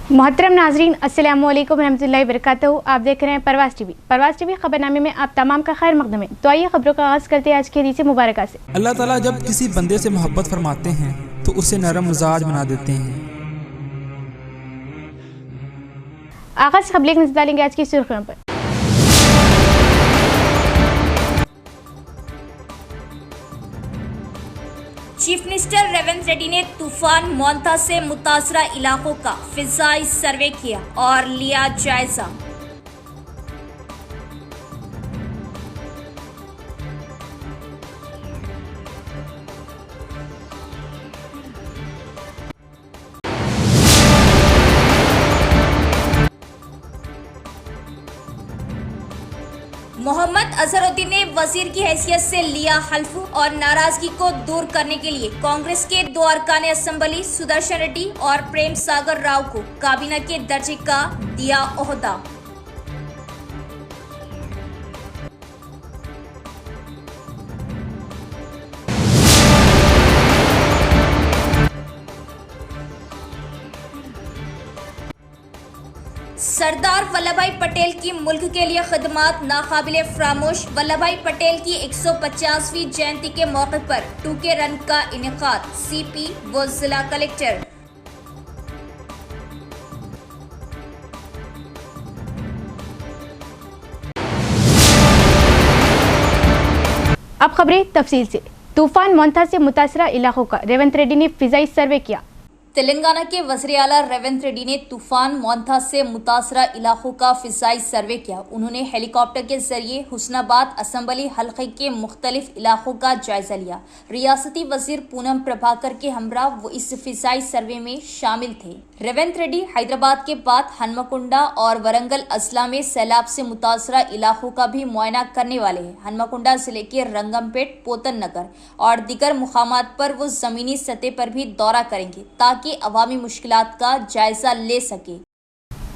मोहतरम नाजरीन, अस्सलाम वालेकुम रहमतुल्लाहि वबरकातुहू। आप देख रहे हैं परवाज़ टीवी। परवाज़ टीवी खबरनामे में आप तमाम का खैर मकदम है। तो आइए खबरों का आगाज़ करते हैं आज के हदीस मुबारक से। अल्लाह ताला जब किसी बंदे से मोहब्बत फरमाते हैं तो उसे नरम मिजाज बना देते हैं। आगाज़ खबर एक नजर डालेंगे आज की सुर्खियों पर। चीफ मिनिस्टर रेवंत रेड्डी ने तूफान मोंथा से मुतासरा इलाकों का फिजाई सर्वे किया और लिया जायजा। मोहम्मद अजहरुद्दीन ने वजीर की हैसियत से लिया हल्फ और नाराजगी को दूर करने के लिए कांग्रेस के दो अरकान असेंबली सुदर्शन रेड्डी और प्रेम सागर राव को काबीना के दर्जे का दिया ओहदा। सरदार वल्लभ भाई पटेल की मुल्क के लिए खिदमत नाकाबिले फरामोश। वल्लभ भाई पटेल की 150वीं जयंती के मौके पर 2K रन का इनेकाद। CP व जिला कलेक्टर। अब खबरें तफसील से। तूफान मोंथा से मुतासरा इलाकों का रेवंत रेड्डी ने फिजाई सर्वे किया। तेलंगाना के वज़ीर आला रेवंत रेड्डी ने तूफान मोंथा से मुतासरा इलाकों का फिजाई सर्वे किया। उन्होंने हेलीकॉप्टर के जरिए हुस्नाबाद असेंबली हल्के के मुख्तलिफ इलाकों का जायजा लिया। रियासती वजीर पूनम प्रभाकर के हमरा वो इस फिजाई सर्वे में शामिल थे। रेवंत रेड्डी हैदराबाद के बाद हनुमकुंडा और वरंगल अजला में सैलाब से मुतासरा इलाकों का भी मुआयना करने वाले हैं। हनुमकुंडा जिले के रंगमपेट, पोतन नगर और दीगर मुकामात पर वो जमीनी सतह पर भी दौरा करेंगे ताकि अवामी मुश्किलात का जायजा ले सके।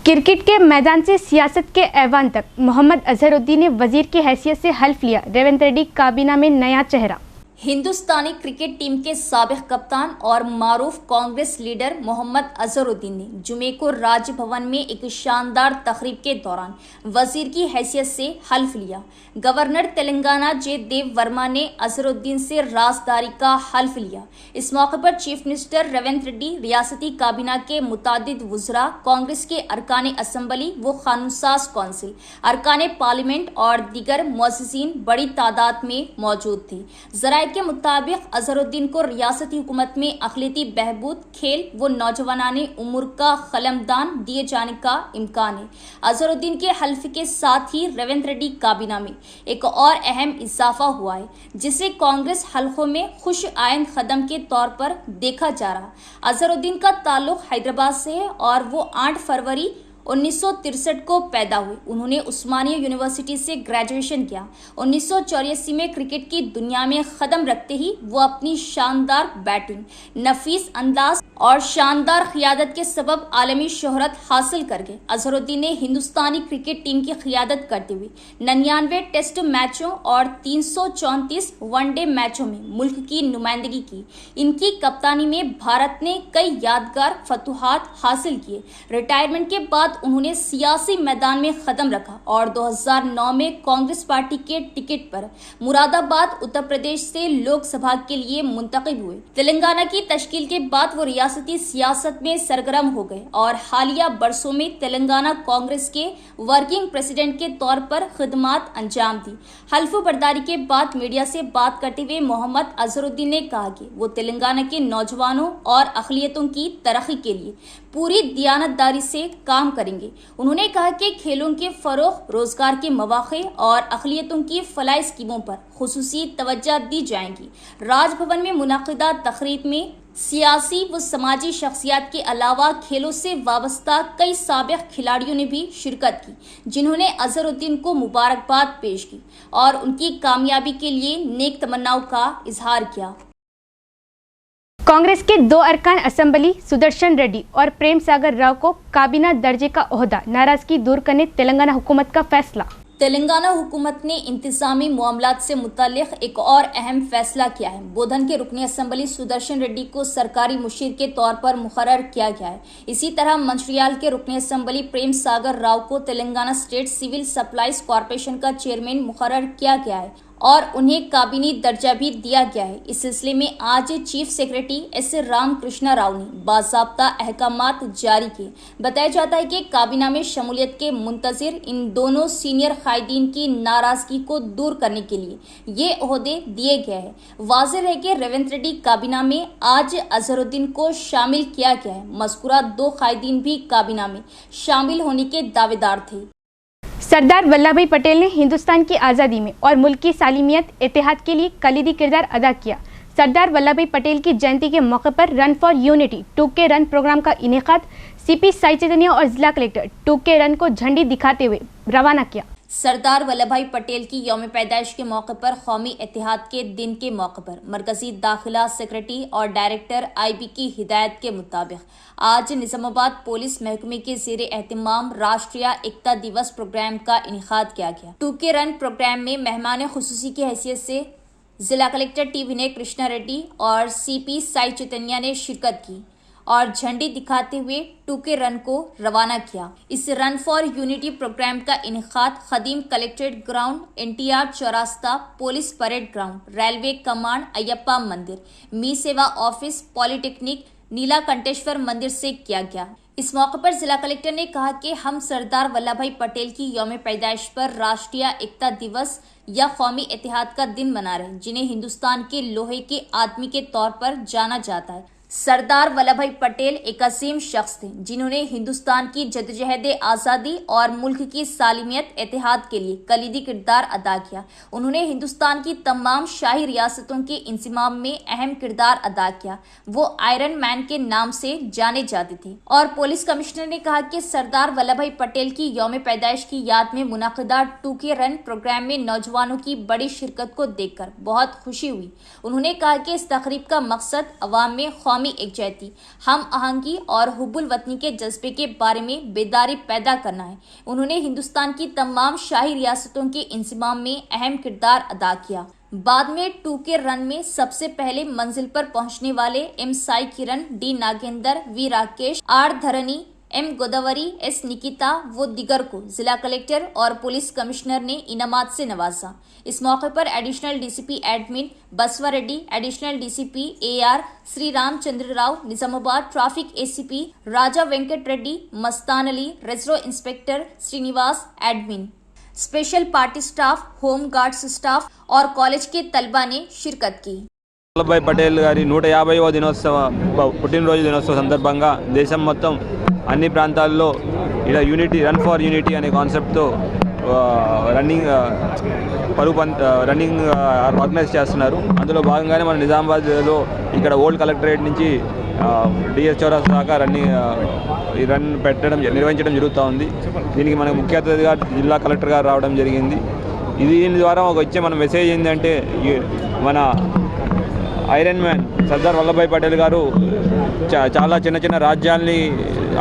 क्रिकेट के मैदान से सियासत के ऐवान तक मोहम्मद अजहरुद्दीन ने वजीर की हैसियत से हल्फ लिया। रेवंत रेड्डी काबीना में नया चेहरा। हिंदुस्तानी क्रिकेट टीम के साबिक कप्तान और मारूफ कांग्रेस लीडर मोहम्मद अजहरुद्दीन ने जुमे को राजभवन में एक शानदार तकरीब के दौरान वजीर की हैसियत से हल्फ लिया। गवर्नर तेलंगाना जे देव वर्मा ने अजहरुद्दीन से राजदारी का हल्फ लिया। इस मौके पर चीफ मिनिस्टर रेवंत रेड्डी, रियासती काबीना के मुतादिद वुज़रा, कांग्रेस के अरकान असेंबली व कानूनसाज कौंसिल, अरकान पार्लियामेंट और दीगर मुअज़्ज़िज़ीन बड़ी तादाद में मौजूद थे। जराये के मुताबिक अजहरुद्दीन को रियासती हुकूमत में अक़लियती बहबूद, खेल व नौजवानाने उम्र का कलमदान दिए जाने का इम्कान है। अजहरुद्दीन के हल्फ के साथ ही रेवंत रेड्डी काबीना में एक और अहम इजाफा हुआ है जिसे कांग्रेस हल्कों में खुश आइंद कदम के तौर पर देखा जा रहा। अजहरुद्दीन का ताल्लुक हैदराबाद से है और वो 8 फरवरी 1963 को पैदा हुए। उन्होंने उस्मानिया यूनिवर्सिटी से ग्रेजुएशन किया। 1984 में क्रिकेट की दुनिया में कदम रखते ही वो अपनी शानदार बैटिंग, नफीस अंदाज और शानदार क़ियादत के सबब आलमी शोहरत हासिल कर गए। अजहरुद्दीन ने हिंदुस्तानी क्रिकेट टीम की क़ियादत करते हुए 99 टेस्ट मैचों और 334 वनडे मैचों में मुल्क की नुमाइंदगी की। इनकी कप्तानी में भारत ने कई यादगार फतूहात हासिल किए। रिटायरमेंट के बाद उन्होंने सियासी मैदान में कदम रखा और 2009 में कांग्रेस पार्टी के टिकट पर मुरादाबाद, उत्तर प्रदेश से लोकसभा के लिए मुंतखब हुए। तेलंगाना की तश्कील के बाद वो रियासती सियासत में सरगर्म हो गए और हालिया बरसों में तेलंगाना कांग्रेस के वर्किंग प्रेसिडेंट के तौर पर खिदमत अंजाम दी। हल्फ बर्दारी के बाद मीडिया से बात करते हुए मोहम्मद अजहरुद्दीन ने कहा कि वो तेलंगाना के नौजवानों और अक़लियतों की तरक्की के लिए पूरी दियानतदारी से काम करेंगे। उन्होंने कहा कि खेलों के फरोग, रोजगार के मौक़े और अक़लियतों की फलाही स्कीमों पर खुसूसी तवज्जो दी जाएंगी। राजभवन में मुनक़िदा तक़रीब में सियासी व समाजी शख्सियत के अलावा खेलों से वाबस्ता कई साबिक़ खिलाड़ियों ने भी शिरकत की, जिन्होंने अजहरुद्दीन को मुबारकबाद पेश की और उनकी कामयाबी के लिए नेक तमन्नाओं का इजहार किया। कांग्रेस के दो अरकान असेंबली सुदर्शन रेड्डी और प्रेम सागर राव को काबीना दर्जे का ओहदा। नाराजगी दूर करने तेलंगाना हुकूमत का फैसला। तेलंगाना हुकूमत ने इंतजामी मामलात से मुताल्लिक एक और अहम फैसला किया है। बोधन के रुकनी असम्बली सुदर्शन रेड्डी को सरकारी मुशीर के तौर पर मुकर्रर किया गया है। इसी तरह मंचिर्याल के रुकनी असम्बली प्रेम सागर राव को Telangana state civil supplies corporation का चेयरमैन मुकर्रर किया गया है और उन्हें काबिनी दर्जा भी दिया गया है। इस सिलसिले में आज chief secretary S Ramakrishna Rao ने बाज़ाब्ता अहकामात जारी किए। बताया जाता है कि काबीना में शमूलियत के मुंतजिर इन दोनों सीनियर कायदीन की नाराजगी को दूर करने के लिए ये ओहदे दिए गए हैं। वाज़ेह है कि रेवंत रेड्डी काबीना में आज अजहरुद्दीन को शामिल किया गया है। मज़कूरा दो कायदीन भी काबीना में शामिल होने के दावेदार थे। सरदार वल्लभ भाई पटेल ने हिंदुस्तान की आज़ादी में और मुल्क की सालिमियत इत्तेहाद के लिए कलीदी किरदार अदा किया। सरदार वल्लभ भाई पटेल की जयंती के मौके पर run for unity 2K run programme का इनेकाद CP साई चैतन्य और जिला कलेक्टर 2K रन को झंडी दिखाते हुए रवाना किया। सरदार वल्लभ भाई पटेल की यौम पैदाइश के मौके पर कौमी इत्तेहाद के दिन के मौके पर मरकजी दाखिला सेक्रेटरी और डायरेक्टर IB की हिदायत के मुताबिक आज निजामाबाद पुलिस महकमे के ज़ेरे एहतमाम राष्ट्रीय एकता दिवस प्रोग्राम का इनेकाद किया गया। 2K रन प्रोग्राम में मेहमान खुसूसी की हैसियत से जिला कलेक्टर T विनय कृष्णा रेड्डी और CP साई चैतन्य ने शिरकत की और झंडी दिखाते हुए 2K रन को रवाना किया। इस रन फॉर यूनिटी प्रोग्राम का इनेकाद खदीम कलेक्ट्रेट ग्राउंड, NTR चौरास्ता, police parade ground, railway command, Ayyappa मंदिर, मी सेवा ऑफिस, पॉलिटेक्निक, नीलाकंठेश्वर मंदिर से किया गया। इस मौके पर जिला कलेक्टर ने कहा कि हम सरदार वल्लभ भाई पटेल की यौम पैदाइश पर राष्ट्रीय एकता दिवस या कौमी इत्तेहाद का दिन मना रहे हैं, जिन्हें हिंदुस्तान के लोहे के आदमी के तौर पर जाना जाता है। सरदार वल्लभ भाई पटेल एक असीम शख्स थे जिन्होंने हिंदुस्तान की जदोजहद आज़ादी और मुल्क की सालिमियत इत्तेहाद के लिए कलीदी किरदार अदा किया। उन्होंने हिंदुस्तान की तमाम शाही रियासतों के इंसिमाम में अहम किरदार अदा किया। वो आयरन मैन के नाम से जाने जाते थे। और पुलिस कमिश्नर ने कहा कि सरदार वल्लभ भाई पटेल की यौम पैदाइश की याद में मुनाकिदा 2K रन प्रोग्राम में नौजवानों की बड़ी शिरकत को देखकर बहुत खुशी हुई। उन्होंने कहा कि इस तकरीब का मकसद अवाम में एकजहती, हम आहंगी और हुब्बुल वतनी के जज्बे के बारे में बेदारी पैदा करना है। उन्होंने हिंदुस्तान की तमाम शाही रियासतों के इंसिमाम में अहम किरदार अदा किया। बाद में 2K रन में सबसे पहले मंजिल पर पहुंचने वाले M साई किरण, D Nagendra, V Rakesh, R धरनी, M गोदावरी, S निकिता व दिगर को जिला कलेक्टर और पुलिस कमिश्नर ने इनामात से नवाजा। इस मौके पर additional DCP admin Basava Reddy, additional DCP AR Shri Ramachandra Rao, Nizamabad traffic ACP Raja Venkat Reddy, Mastan Ali, reserve inspector Srinivas admin, special party staff, home guards staff और कॉलेज के तलबा ने शिरकत की। వల్లభాయ్ పటేల్ గారి 150వ దినోత్సవ పుట్టినరోజు దినోత్సవ సందర్భంగా దేశం మొత్తం అన్ని ప్రాంతాల్లో ఇలా యూనిటీ రన్ ఫర్ యూనిటీ అనే కాన్సెప్ట్తో రన్నింగ్ ఆర్గనైజ్ చేస్తున్నారు. అందులో భాగంగానే మన నిజామాబాద్లో ఇక్కడ ఓల్డ్ కలెక్టరేట్ నుంచి DS చౌరస్తా దాకా ఈ రన్ నిర్వహించడం జరుగుతూ ఉంది. దీనికి మనకు ముఖ్య అతిథిగా జిల్లా కలెక్టర్ గారు రావడం జరిగింది. దీని ద్వారా ఒక వచ్చే మన మెసేజ్ ఏంటంటే మన ఐరన్ మ్యాన్ సర్దార్ వల్లభాయ్ పటేల్ గారు చాలా చిన్న చిన్న రాజ్యాల్ని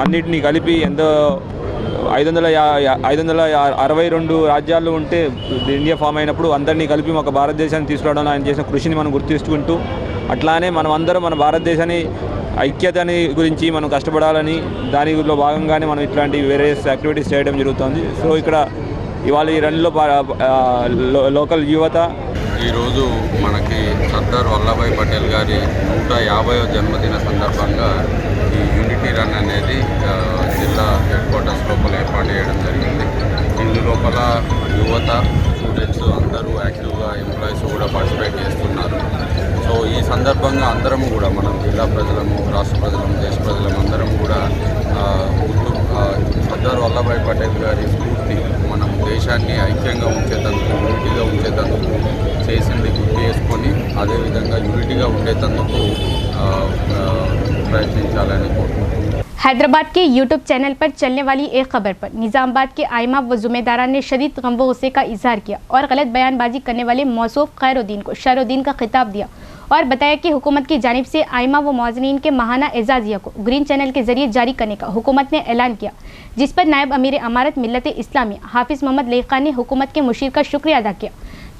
అన్నిటినీ కలిపి ఎంతో 562 రాజ్యాలు ఉంటే ఇండియా ఫామ్ అయినప్పుడు అందరినీ కలిపి ఒక భారతదేశాన్ని తీసుకురావడం ఆయన చేసిన కృషిని మనం గుర్తించుకుంటూ అట్లానే మనం అందరం మన భారతదేశాన్ని ఐక్యతని గురించి మనం కష్టపడాలని దానిలో భాగంగానే మనం ఇట్లాంటి వేరియస్ యాక్టివిటీస్ చేయడం జరుగుతుంది. సో ఇక్కడ ఇవాళ ఈ రన్లో లోకల్ యువత ఈరోజు మనకి సర్దార్ వల్లభాయ్ పటేల్ గారి 150వ జన్మదిన సందర్భంగా ఈ యూనిటీ రన్ అనేది జిల్లా హెడ్ క్వార్టర్స్ లోపల ఏర్పాటు చేయడం జరిగింది. ఇందు లోపల యువత, స్టూడెంట్స్ అందరూ యాక్టివ్గా, ఎంప్లాయీస్ కూడా పార్టిసిపేట్ చేస్తున్నారు. సో ఈ సందర్భంగా అందరము కూడా మనం జిల్లా ప్రజలము, రాష్ట్ర ప్రజలము, దేశ ప్రజలము అందరం కూడా సర్దార్ వల్లభాయ్ పటేల్ గారి స్ఫూర్తి మనం దేశాన్ని ఐక్యంగా ఉంచేందుకు, యూనిటీగా ఉంచేందుకు చేసింది గుర్తు చేసుకొని అదేవిధంగా యూనిటీగా ఉండేందుకు ప్రయత్నించాలని కోరుకుంటున్నాను. हैदराबाद के YouTube चैनल पर चलने वाली एक खबर पर निजामाबाद के आइमा व जुम्मेदारान ने शदीद गम व गुस्से का इजहार किया और गलत बयानबाजी करने वाले मौसूफ खैरुद्दीन को शरुद्दीन का खिताब दिया और बताया कि हुकूमत की जानिब से आइमा व मौज़नीन के माहाना एजाज़िया को ग्रीन चैनल के जरिए जारी करने का हुकूमत ने ऐलान किया, जिस पर नायब अमीर अमारत मिल्लत इस्लामिया हाफिज़ मोहम्मद लेखान ने हुकूमत के मुशीर का शुक्रिया अदा किया,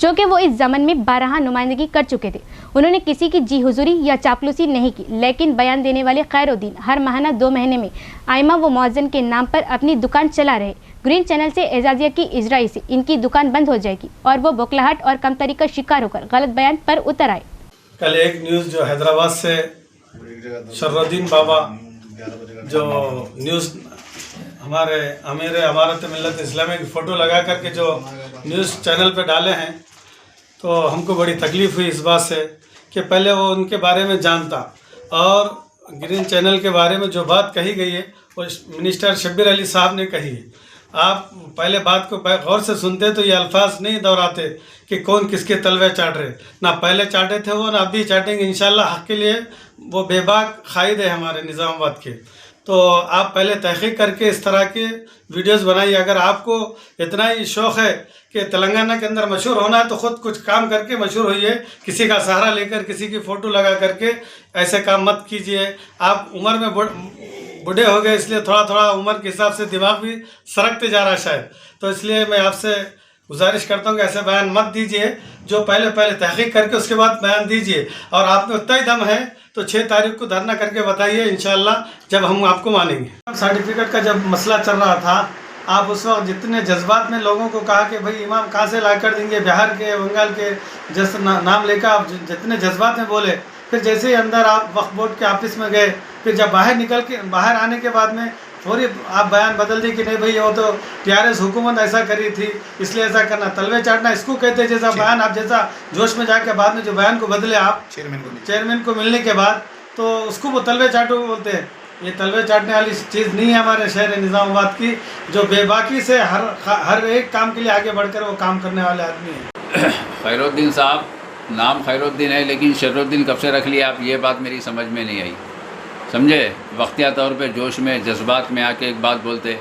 जो कि वो इस ज़मन में 12 नुमाइंदगी कर चुके थे। उन्होंने किसी की जी हुजूरी या चापलूसी नहीं की, लेकिन बयान देने वाले खैरुद्दीन हर माहाना 2 महीने में आइमा व मौज़न के नाम पर अपनी दुकान चला रहे। ग्रीन चैनल से एजाज़िया की इजराई से इनकी दुकान बंद हो जाएगी और वो बौखलाहट और कमतरी का शिकार होकर गलत बयान पर उतर आए। कल एक न्यूज़ जो हैदराबाद से शर्रुद्दीन बाबा जो न्यूज़ हमारे अमीर अमारत मिल्लत इस्लामी की फ़ोटो लगा करके जो न्यूज़ चैनल पे डाले हैं, तो हमको बड़ी तकलीफ़ हुई इस बात से कि पहले वो उनके बारे में जानता और ग्रीन चैनल के बारे में जो बात कही गई है वो मिनिस्टर शब्बीर अली साहब ने कही है। आप पहले बात को गौर से सुनते तो ये अल्फाज नहीं दोहराते कि कौन किसके तलवे चाट रहे, ना पहले चाटे थे वो, ना अभी चाटेंगे। इंशाल्लाह हक़ के लिए वो बेबाक कायद है हमारे निज़ामाबाद के। तो आप पहले तहक़ीक़ करके इस तरह के वीडियोस बनाइए। अगर आपको इतना ही शौक़ है कि तेलंगाना के अंदर मशहूर होना है तो ख़ुद कुछ काम करके मशहूर होइए, किसी का सहारा लेकर किसी की फ़ोटो लगा करके ऐसे काम मत कीजिए। आप उम्र में बूढ़े हो गए, इसलिए थोड़ा थोड़ा उम्र के हिसाब से दिमाग भी सरकते जा रहा है शायद, तो इसलिए मैं आपसे गुजारिश करता हूँ कि ऐसे बयान मत दीजिए। जो पहले तहक़ीक़ करके उसके बाद बयान दीजिए, और आप में उतना ही दम है तो 6 तारीख को धरना करके बताइए, इंशाल्लाह जब हम आपको मानेंगे। सर्टिफिकेट का जब मसला चल रहा था, आप उस वक्त जितने जज्बात में लोगों को कहा कि भाई इमाम कहाँ से ला कर देंगे, बिहार के बंगाल के जैसे नाम लेकर आप जितने जज्बात में बोले, फिर जैसे ही अंदर आप वक्फ बोर्ड के ऑफिस में गए, फिर जब बाहर आने के बाद में फौरी आप बयान बदल दी कि नहीं भाई वो तो टीआरएस हुकूमत ऐसा करी थी इसलिए ऐसा करना, तलवे चाटना इसको कहते हैं। जैसा बयान आप जैसा जोश में जाके बाद में जो बयान को बदले आप चेयरमैन को मिलने के बाद, तो उसको वो तलवे चाटो बोलते हैं। ये तलवे चाटने वाली चीज़ नहीं है हमारे शहर निज़ामाबाद की, जो बेबाकी से हर एक काम के लिए आगे बढ़कर वो काम करने वाले आदमी हैं। खैरुद्दीन साहब, नाम खैरुद्दीन है लेकिन शर्रुद्दीन कब से रख लिया आप, ये बात मेरी समझ में नहीं आई। समझे, वक्तिया तौर पे जोश में जज्बात में आके एक बात बोलते,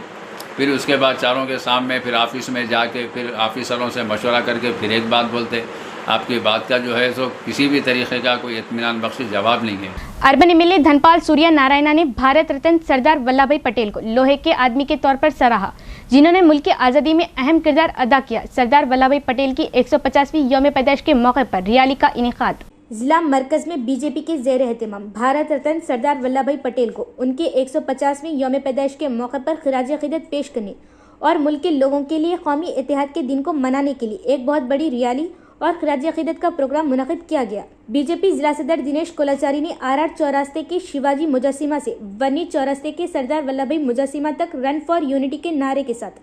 फिर उसके बाद चारों के सामने फिर ऑफिस में जाके फिर ऑफिसरों से मशवरा करके फिर एक बात बोलते। आपकी बात का जो है सो किसी भी तरीके का कोई इत्मीनान बख्श जवाब नहीं है। अर्बन एमएलए धनपाल सूर्या नारायणा ने भारत रत्न सरदार वल्लभ भाई पटेल को लोहे के आदमी के तौर पर सराहा, जिन्होंने मुल्क की आज़ादी में अहम किरदार अदा किया। सरदार वल्लभ भाई पटेल की 150वीं यौम पैदाइश के मौके पर रैली का इनेकाद। जिला मरकज में बीजेपी के ज़ेर एहतमाम भारत रत्न सरदार वल्लभ भाई पटेल को उनके 150वीं यौम पैदाइश के मौके पर खिराज अक़ीदत पेश करने और मुल्क के लोगों के लिए कौमी इत्तेहाद के दिन को मनाने के लिए एक बहुत बड़ी रैली और खिराज अक़ीदत का प्रोग्राम मुनक़िद किया गया। बीजेपी जिला सदर दिनेश कोलाचारी ने आरआर चौरास्ते के शिवाजी मुजस्सिमा से वर्नी चौरास्ते के सरदार वल्लभ भाई मुजस्सिमा तक रन फॉर यूनिटी के नारे के साथ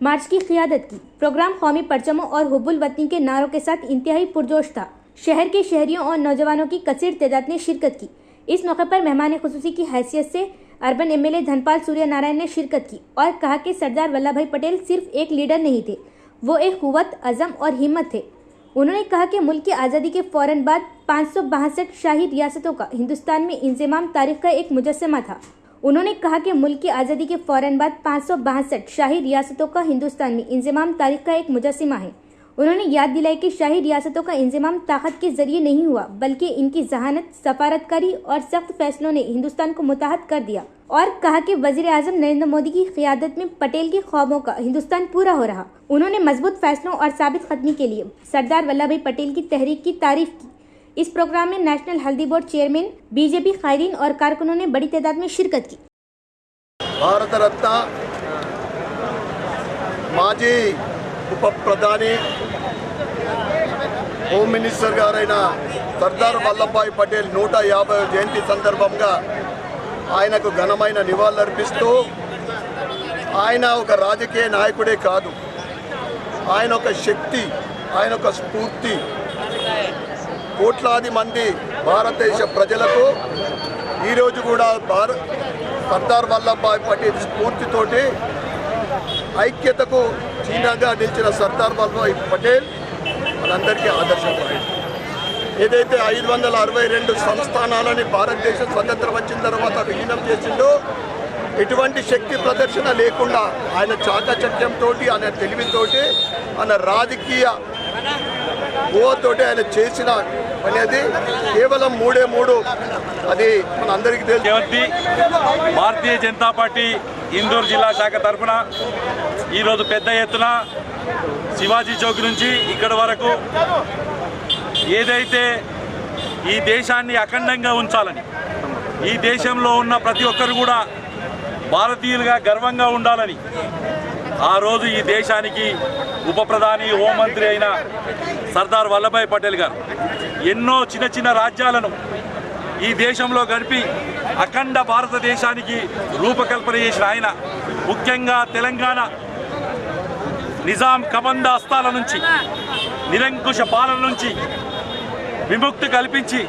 मार्च की क़ियादत की। प्रोग्राम कौमी परचमों और हुब्बुल वतनी के नारों के साथ इंतहाई पुरजोश था। शहर के शहरियों और नौजवानों की कसीर तादाद ने शिरकत की। इस मौके पर मेहमान खुसूसी की हैसियत से अर्बन एमएलए धनपाल सूर्या नारायण ने शिरकत की और कहा कि सरदार वल्लभ भाई पटेल सिर्फ एक लीडर नहीं थे, वो एक क़ुव्वत, अज़म और हिम्मत थे। उन्होंने कहा कि मुल्क की आज़ादी के फ़ौरन बाद 562 शाही रियासतों का हिंदुस्तान में इंज़माम तारीख़ का एक मुजस्समा था। उन्होंने कहा कि मुल्क की आज़ादी के फ़ौरन बाद 562 शाही रियासतों का हिंदुस्तान में इंज़माम तारीख़ का एक मुजस्समा है। उन्होंने याद दिलाई कि शाही रियासतों का इंज़माम ताकत के जरिए नहीं हुआ, बल्कि इनकी जहानत, सफारतकारी और सख्त फैसलों ने हिंदुस्तान को मुत्तहद कर दिया, और कहा कि वज़ीर आज़म नरेंद्र मोदी की क़ियादत में पटेल के ख्वाबों का हिंदुस्तान पूरा हो रहा। उन्होंने मजबूत फैसलों और साबित क़दमी के लिए सरदार वल्लभ भाई पटेल की तहरीक की तारीफ की। इस प्रोग्राम में नेशनल हल्दी बोर्ड चेयरमैन, बीजेपी कायदीन और कारकुनों ने बड़ी तादाद में शिरकत की। भारत रत्न माजी उप प्रधानी హోమ్ మినిస్టర్ గారైన సర్దార్ వల్లభాయ్ పటేల్ 150వ జయంతి సందర్భంగా ఆయనకు ఘనమైన నివాళులర్పిస్తూ, ఆయన ఒక రాజకీయ నాయకుడే కాదు, ఆయన ఒక శక్తి, ఆయన ఒక స్ఫూర్తి. కోట్లాది మంది భారతదేశ ప్రజలకు ఈరోజు కూడా సర్దార్ వల్లభాయ్ పటేల్ స్ఫూర్తితోటి ఐక్యతకు చిహ్నంగా నిలిచిన సర్దార్ వల్లభాయ్ పటేల్ మనందరికీ ఆదర్శప్రాయం. ఏదైతే 562 సంస్థానాలని భారతదేశం స్వతంత్రం వచ్చిన తర్వాత విలీనం చేసిందో, ఎటువంటి శక్తి ప్రదర్శన లేకుండా ఆయన చాకచక్యంతో, ఆయన తెలివితోటి, ఆయన రాజకీయ ఊహతోటి ఆయన చేసిన అనేది కేవలం 3 అది మన అందరికీ తెలుసు. భారతీయ జనతా పార్టీ ఇందూరు జిల్లా శాఖ తరఫున ఈరోజు పెద్ద ఎత్తున శివాజీ చౌక్ నుంచి ఇక్కడ వరకు ఏదైతే ఈ దేశాన్ని అఖండంగా ఉంచాలని, ఈ దేశంలో ఉన్న ప్రతి ఒక్కరు కూడా భారతీయులుగా గర్వంగా ఉండాలని ఆ రోజు ఈ దేశానికి ఉప ప్రధాని హోంమంత్రి అయిన సర్దార్ వల్లభాయ్ పటేల్ గారు ఎన్నో చిన్న రాజ్యాలను ఈ దేశంలో గడిపి అఖండ భారతదేశానికి రూపకల్పన చేసిన ఆయన ముఖ్యంగా తెలంగాణ నిజాం కబంధ హస్తాల నుంచి, నిరంకుశ పాలన నుంచి విముక్తి కల్పించి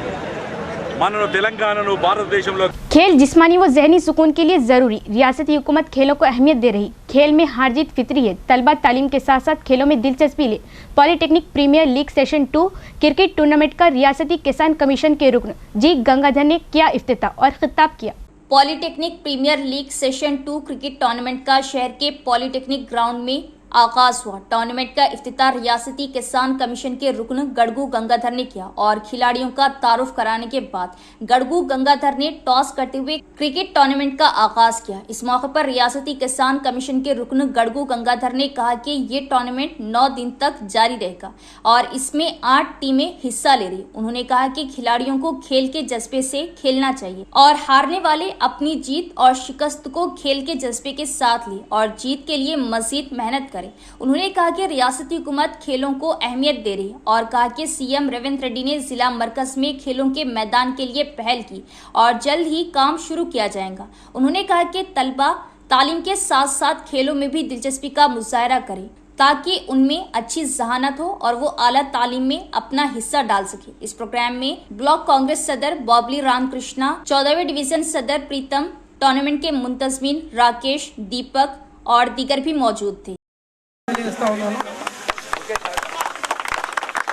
మనను తెలంగాణను భారతదేశంలో खेल जिस्मानी व जहनी सुकून के लिए ज़रूरी, रियासती हुकूमत खेलों को अहमियत दे रही। खेल में हार जीत फितरी है। तलबा तालीम के साथ साथ खेलों में दिलचस्पी ले। Polytechnic premier league session 2 cricket tournament का रियासती किसान कमीशन के रुकन जी गंगाधर ने किया इफ्तिताह और खिताब किया। Polytechnic premier league session 2 cricket tournament का शहर के पॉलिटेक्निक ग्राउंड में आगाज हुआ। टूर्नामेंट का इफ्तिताह रियासती किसान कमीशन के रुकन गड़गू गंगाधर ने किया और खिलाड़ियों का तारुफ कराने के बाद गड़गू गंगाधर ने टॉस करते हुए क्रिकेट टूर्नामेंट का आगाज किया। इस मौके पर रियासती किसान कमीशन के रुकन गड़गू गंगाधर ने कहा कि ये टूर्नामेंट 9 दिन तक जारी रहेगा और इसमें 8 टीमें हिस्सा ले रही। उन्होंने कहा कि खिलाड़ियों को खेल के जज्बे से खेलना चाहिए और हारने वाले अपनी जीत और शिकस्त को खेल के जज्बे के साथ ले और जीत के लिए मजीद मेहनत करें। उन्होंने कहा कि रियासती हुकूमत खेलों को अहमियत दे रही और कहा कि सीएम रेवंत रेड्डी ने जिला मरकज में खेलों के मैदान के लिए पहल की और जल्द ही काम शुरू किया जाएगा। उन्होंने कहा कि तलबा तालीम के साथ साथ खेलों में भी दिलचस्पी का मुजाहरा करें ताकि उनमें अच्छी जहानत हो और वो आला तालीम में अपना हिस्सा डाल सके। इस प्रोग्राम में ब्लॉक कांग्रेस सदर बॉबली रामकृष्णा, 14वें डिवीजन सदर प्रीतम, टूर्नामेंट के मुंतजमीन राकेश, दीपक और दीगर भी मौजूद थे।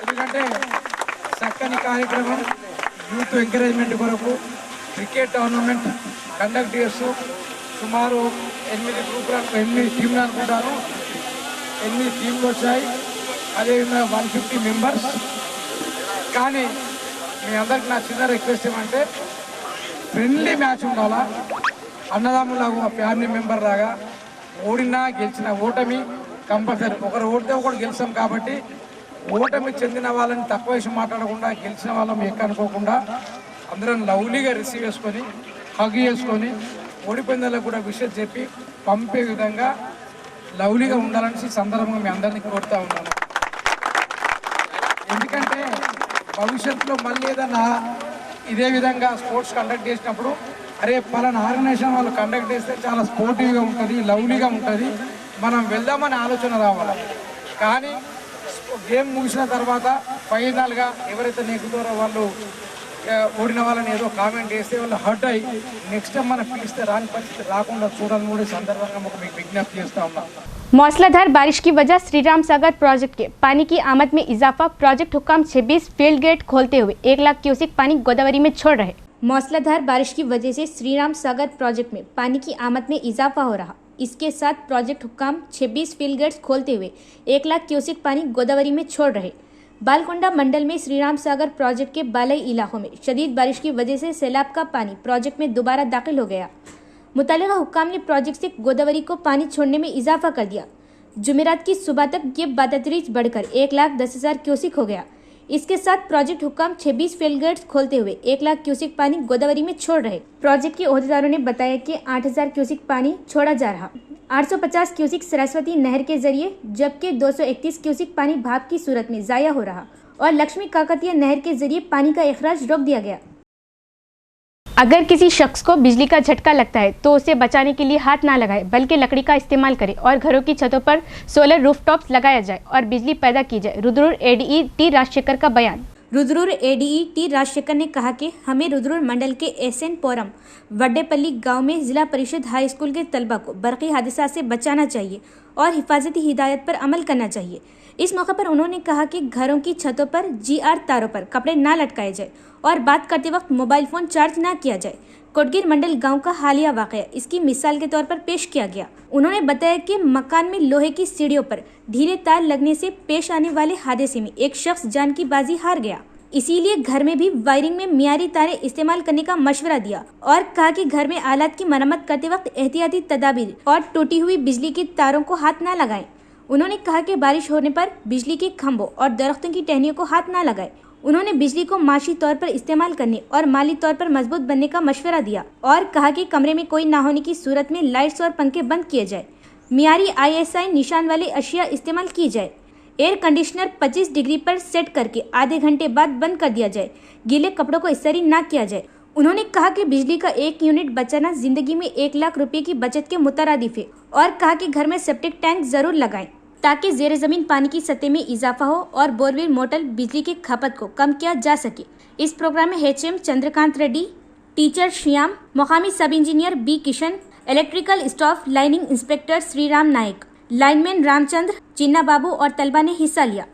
ఎందుకంటే చక్కని కార్యక్రమం యూత్ ఎంకరేజ్మెంట్ కొరకు క్రికెట్ టోర్నమెంట్ కండక్ట్ చేస్తూ సుమారు 8 టీంలు అనుకుంటాను, 8 టీంలు వచ్చాయి. అదేవిధంగా 150 మెంబర్స్. కానీ మీ అందరికి నా చిన్న రిక్వెస్ట్ ఏమంటే ఫ్రెండ్లీ మ్యాచ్ ఉండాలా, అన్నదమ్ములాగా ఫ్యామిలీ మెంబర్ లాగా. ఓడినా గెలిచిన ఓటమి కంపల్సరీ. ఒకరు ఓడితే ఒకటి గెలిచాం కాబట్టి ఓటమి చెందిన వాళ్ళని తక్కువ విషయం మాట్లాడకుండా గెలిచిన వాళ్ళని ఎక్కనుకోకుండా అందరం లవ్లీగా రిసీవ్ చేసుకొని హగ్ చేసుకొని ఓడిపోయిన వాళ్ళకి కూడా విషయం చెప్పి పంపే విధంగా లవ్లీగా ఉండాలని సందర్భంగా మీ అందరినీ కోరుతూ ఉన్నాను. ఎందుకంటే భవిష్యత్తులో మళ్ళీ ఏదన్నా ఇదే విధంగా స్పోర్ట్స్ కండక్ట్ చేసినప్పుడు అరే పలానా ఆర్గనైజేషన్ వాళ్ళు కండక్ట్ చేస్తే చాలా స్పోర్టివ్గా ఉంటుంది, లవ్లీగా ఉంటుంది, మనం వెళ్దామనే ఆలోచన రావాలి. కానీ గేమ్ ముగిసిన తర్వాత ఫైనల్గా ఎవరైతే నెగ్గుతారో వాళ్ళు ఓడిన వాళ్ళని ఏదో కామెంట్ చేస్తే వాళ్ళు హర్ట్ అయ్యి నెక్స్ట్ టైం మనం పిలిస్తే రాని పరిస్థితి రాకుండా చూడాలని కూడా సందర్భంగా మీకు విజ్ఞప్తి చేస్తూ ఉన్నాం. मौसलाधार बारिश की वजह श्री राम सागर प्रोजेक्ट के पानी की आमद में इजाफा। प्रोजेक्ट हुक्म 26 फील्ड गेट खोलते हुए 1 लाख क्यूसेक पानी गोदावरी में छोड़ रहे। मौसलाधार बारिश की वजह से श्री राम सागर प्रोजेक्ट में पानी की आमद में इजाफा हो रहा। इसके साथ प्रोजेक्ट हुक्म 26 फील्ड गेट्स खोलते हुए 1 लाख क्यूसेक पानी गोदावरी में छोड़ रहे। बालकोंडा मंडल में श्री राम सागर प्रोजेक्ट के बालई इलाकों में शदीद बारिश की वजह से सैलाब का पानी प्रोजेक्ट में दोबारा दाखिल हो गया। मुतल्लिका हुक्काम ने प्रोजेक्ट से गोदावरी को पानी छोड़ने में इजाफा कर दिया। जुमेरात की सुबह तक ये बतदरीज बढ़कर 1,10,000 क्यूसेक हो गया। इसके साथ प्रोजेक्ट हुक्काम 26 फील्ड गेट्स खोलते हुए 1 लाख क्यूसेक पानी गोदावरी में छोड़ रहे। प्रोजेक्ट के ओहदेदारों ने बताया कि 8,000 क्यूसेक पानी छोड़ा जा रहा। 850 क्यूसेक सरस्वती नहर के जरिए जबकि 231 क्यूसेक पानी भाप की सूरत में ज़ाया हो रहा और लक्ष्मी काकतीय नहर के जरिए पानी का अखराज रोक दिया गया। अगर किसी शख्स को बिजली का झटका लगता है तो उसे बचाने के लिए हाथ ना लगाए बल्कि लकड़ी का इस्तेमाल करें और घरों की छतों पर सोलर रूफटॉप्स लगाया जाए और बिजली पैदा की जाए। रुद्रुर एडीई टी राजशेखर का बयान। रुद्रुर एडीई टी राजशेखर ने कहा कि हमें रुद्रुर मंडल के एसएन पोरम वड्डेपल्ली गांव में जिला परिषद हाई स्कूल के तलबा को बरक़ी हादसा से बचाना चाहिए और हिफाजती हिदायत पर अमल करना चाहिए। इस मौके पर उन्होंने कहा कि घरों की छतों पर GR तारों पर कपड़े ना लटकाए जाए और बात करते वक्त मोबाइल फ़ोन चार्ज ना किया जाए। कोटगिर मंडल गांव का हालिया वाक़या इसकी मिसाल के तौर पर पेश किया गया। उन्होंने बताया कि मकान में लोहे की सीढ़ियों पर ढीले तार लगने से पेश आने वाले हादसे में एक शख्स जान की बाजी हार गया। इसीलिए घर में भी वायरिंग में मियारी तारें इस्तेमाल करने का मशवरा दिया और कहा कि घर में आलात की मरम्मत करते वक्त एहतियाती तदाबीर और टूटी हुई बिजली की तारों को हाथ न लगाएं। उन्होंने कहा कि बारिश होने पर बिजली के खंभों और दरख्तों की टहनियों को हाथ न लगाएं। उन्होंने बिजली को माशी तौर पर इस्तेमाल करने और माली तौर पर मजबूत बनने का मशवरा दिया और कहा कि कमरे में कोई ना होने की सूरत में लाइट्स और पंखे बंद किए जाए, मियारी ISI निशान वाले अशिया इस्तेमाल की जाए, एयर कंडीशनर 25 डिग्री पर सेट करके आधे घंटे बाद बंद कर दिया जाए, गीले कपड़ों को इस्त्री ना किया जाए। उन्होंने कहा कि बिजली का 1 यूनिट बचाना जिंदगी में 1 लाख रुपए की बचत के मुतरादिफ है और कहा कि घर में सेप्टिक टैंक जरूर लगाएं ताकि जेर जमीन पानी की सतह में इजाफा हो और बोरवेल मोटर बिजली की खपत को कम किया जा सके। इस प्रोग्राम में HM चंद्रकांत रेड्डी, टीचर श्याम, मुकामी sub engineer B Kishan, electrical staff lining inspector Sriram Naik, lineman Ramachandra, Chinna Babu और तलबा ने हिस्सा लिया।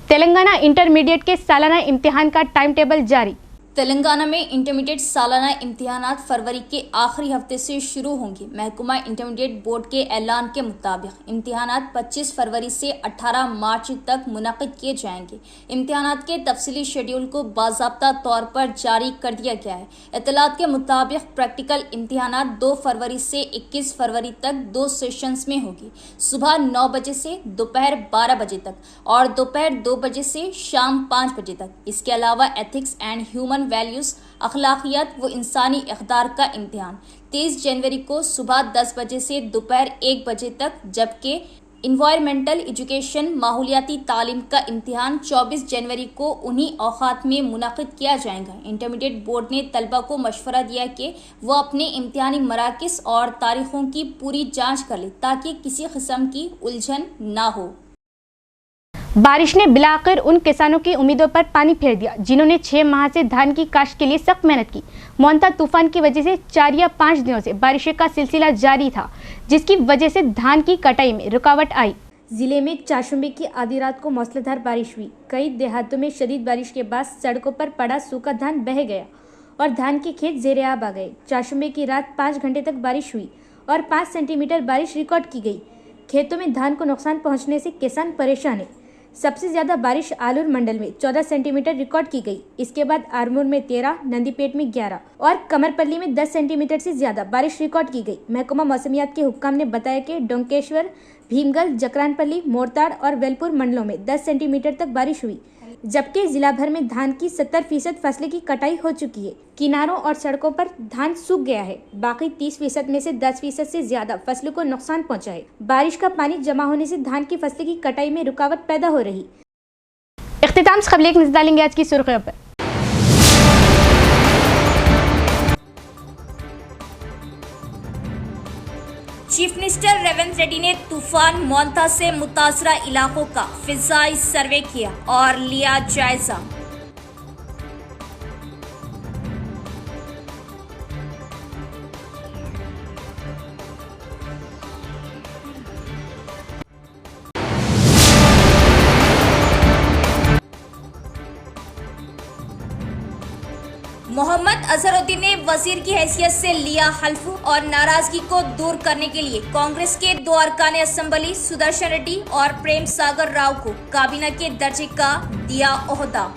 तेलंगाना इंटरमीडिएट के सालाना इम्तिहान का टाइम टेबल जारी। तेलंगाना में इंटरमीडिएट सालाना इम्तिहानात फरवरी के आखिरी हफ्ते से शुरू होंगे। महकमा इंटरमीडिएट बोर्ड के ऐलान के मुताबिक इम्तिहानात 25 फरवरी से 18 मार्च तक मुनक़िद किए जाएंगे। इम्तिहानात के तफसीली शेड्यूल को बाज़ाब्ता तौर पर जारी कर दिया गया है। इत्तलात के मुताबिक प्रैक्टिकल इम्तिहानात 2 फरवरी से 21 फरवरी तक 2 सेशंस में होगी, सुबह 9 बजे से दोपहर 12 बजे तक और दोपहर 2 बजे से शाम 5 बजे तक। इसके अलावा एथिक्स एंड ह्यूमन वैल्यूज, अखलाकियात व इंसानी इक़दार का इम्तिहान 23 जनवरी को सुबह 10 बजे से दोपहर 1 बजे तक, जबकि इन्वायरमेंटल एजुकेशन माहौलियाती तालीम का इम्तिहान 24 जनवरी को उन्हीं औक़ात में मुनक़िद किया जाएगा। इंटरमीडिएट बोर्ड ने तलबा को मशवरा दिया कि वो अपने इम्तिहानी मराकिज़ और तारीख़ों की पूरी जाँच कर ले ताकि किसी किस्म की उलझन ना हो। बारिश ने बिलाकर उन किसानों की उम्मीदों पर पानी फेर दिया जिन्होंने 6 माह से धान की काश्त के लिए सख्त मेहनत की। मोंता तूफान की वजह से 4 या 5 दिनों से बारिश का सिलसिला जारी था, जिसकी वजह से धान की कटाई में रुकावट आई। जिले में चारशंबे की आधी रात को मूसलाधार बारिश हुई। कई देहातों में शदीद बारिश के बाद सड़कों पर पड़ा सूखा धान बह गया और धान के खेत ज़ेर-ए-आब आ गए। चारशंबे की रात 5 घंटे तक बारिश हुई और 5 सेंटीमीटर बारिश रिकॉर्ड की गई। खेतों में धान को नुकसान पहुँचने से किसान परेशान है। सबसे ज़्यादा बारिश आलूर मंडल में 14 सेंटीमीटर रिकॉर्ड की गई। इसके बाद आरमूर में 13, नंदीपेट में 11 और कमरपल्ली में 10 सेंटीमीटर से ज़्यादा बारिश रिकॉर्ड की गई। महकमा मौसमियात के हुक्काम ने बताया कि डोंकेश्वर, भीमगल, जकरानपल्ली, मोरताड़ और वेलपुर मंडलों में 10 सेंटीमीटर तक बारिश हुई, जबकि जिला भर में धान की 70% फसलें की कटाई हो चुकी है। किनारों और सड़कों पर धान सूख गया है। बाकी 30% में से 10% से ज्यादा फसलों को नुकसान पहुंचा है। बारिश का पानी जमा होने से धान की फसलें की कटाई में रुकावट पैदा हो रही। इख्तिताम से खबरें एक नजर डालेंगे आज की सुर्खियों पर। चीफ मिनिस्टर रेवंत रेड्डी ने तूफान मोंता से मुतासरा इलाकों का फिजाई सर्वे किया और लिया जायजा। मोहम्मद अजहरुद्दीन ने वजीर की हैसियत से लिया हल्फ और नाराजगी को दूर करने के लिए कांग्रेस के 2 अरकान असेंबली सुदर्शन रेड्डी और प्रेम सागर राव को काबीना के दर्जे का दिया ओहदा।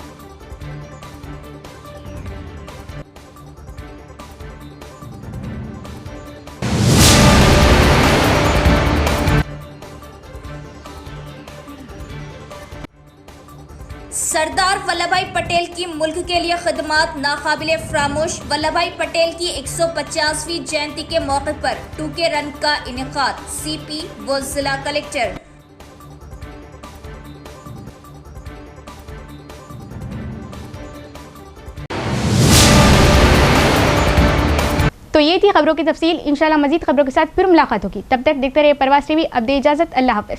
सरदार वल्लभ भाई पटेल की मुल्क के लिए खिदमात नाकाबिले फरामोश। वल्लभ भाई पटेल की 150वीं जयंती के मौके पर 2K रन का इनेकाद। CP व जिला कलेक्टर। तो ये थी खबरों की तफसील। इंशाल्लाह मजीद खबरों के साथ फिर मुलाकात होगी। तब तक देखते रहिए प्रवास टीवी। अब दे इजाजत। अल्लाह हाफ़िज़।